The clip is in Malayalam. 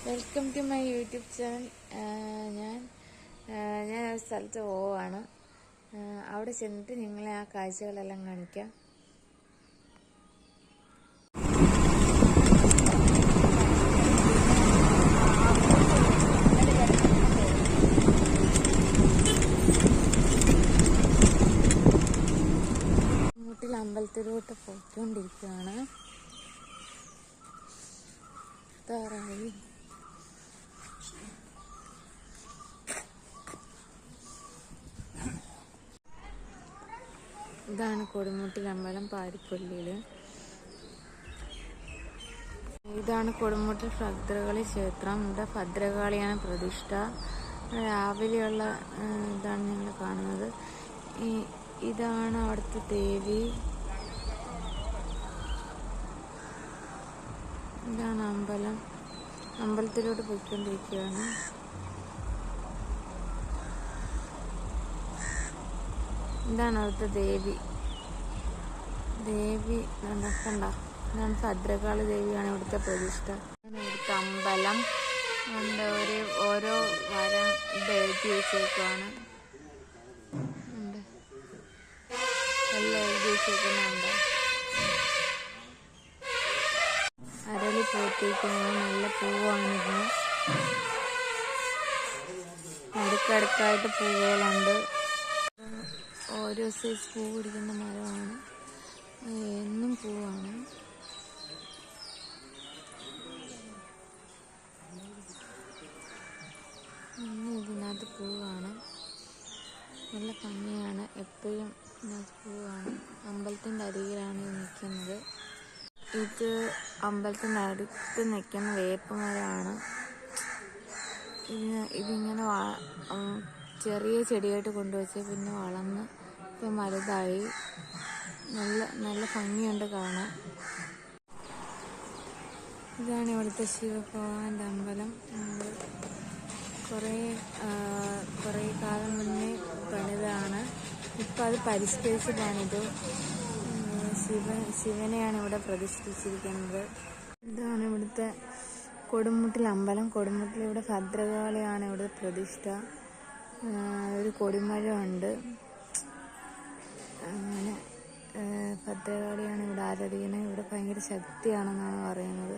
Welcome to my YouTube channel. ഞാൻ ഒരു സ്ഥലത്ത് പോവാണ്. അവിടെ ചെന്നിട്ട് നിങ്ങളെ ആ കാഴ്ചകളെല്ലാം കാണിക്കാം. വീട്ടിൽ അമ്പലത്തിലോട്ട് പോയിക്കൊണ്ടിരിക്കുകയാണ്. താറായി ഇതാണ് കൊടുമുട്ടിൽ അമ്പലം പാരിപ്പള്ളിയില്. ഇതാണ് കൊടുമുട്ടിൽ ഭദ്രകാളി ക്ഷേത്രം. ഇവിടെ ഭദ്രകാളിയാണ് പ്രതിഷ്ഠ. രാവിലെയുള്ള ഇതാണ് നിങ്ങൾ കാണുന്നത്. ഇതാണ് അവിടുത്തെ ദേവി. ഇതാണ് അമ്പലം. അമ്പലത്തിലോട്ട് പോയിക്കൊണ്ടിരിക്കുകയാണ്. ഇതാണ് അവിടുത്തെ ദേവി. കണ്ട, ഇതാണ് ഭദ്രകാളി ദേവിയാണ് ഇവിടുത്തെ പ്രതിഷ്ഠ. ഇവിടുത്തെ അമ്പലം ഉണ്ട്. ഓരോ വരം എഴുതി വെച്ചേക്കുവാണ്. എല്ലാം എഴുതി വെച്ചേക്കുന്നുണ്ട്. അരളി പൂത്തിരിക്കുന്നത് നല്ല പൂവാണിത്. അടുക്കടുക്കായിട്ട് പൂവുകളുണ്ട്. ഓരോ സൈസ് പൂ പിടിക്കുന്ന മരമാണ്. എന്നും പൂവാണ്. ഇതിനകത്ത് പൂവാണ്. നല്ല ഭംഗിയാണ്. എപ്പോഴും ഇതിനകത്ത് പൂവാണ്. അമ്പലത്തിൻ്റെ അരികിലാണ് നിൽക്കുന്നത്. ഇത് അമ്പലത്തിൻ്റെ അടുത്ത് നിൽക്കുന്ന വേപ്പമരമാണ്. ഇതിങ്ങനെ ചെറിയ ചെടിയായിട്ട് കൊണ്ടുവച്ച് പിന്നെ വളർന്ന് ഇപ്പം വലുതായി. നല്ല ഭംഗിയുണ്ട് കാണാൻ. ഇതാണ് ഇവിടുത്തെ ശിവഭഗവാന്റെ അമ്പലം. കുറേ കാലം മുന്നേ പണിതാണ്. ഇപ്പം അത് പരിഷ്കരിച്ച് പണിതു. ശിവനെയാണ് ഇവിടെ പ്രതിഷ്ഠിച്ചിരിക്കുന്നത്. ഇതാണ് ഇവിടുത്തെ കൊടുമുട്ടിൽ അമ്പലം. കൊടുമുട്ടിൽ ഇവിടെ ഭദ്രകാളിയാണ് ഇവിടെ പ്രതിഷ്ഠ. ഒരു കൊടിമരമുണ്ട്. അങ്ങനെ ഭദ്രകാളിയാണ് ഇവിടെ ആരാധിക്കുന്നത്. ഇവിടെ ഭയങ്കര ശക്തിയാണെന്നാണ് പറയുന്നത്.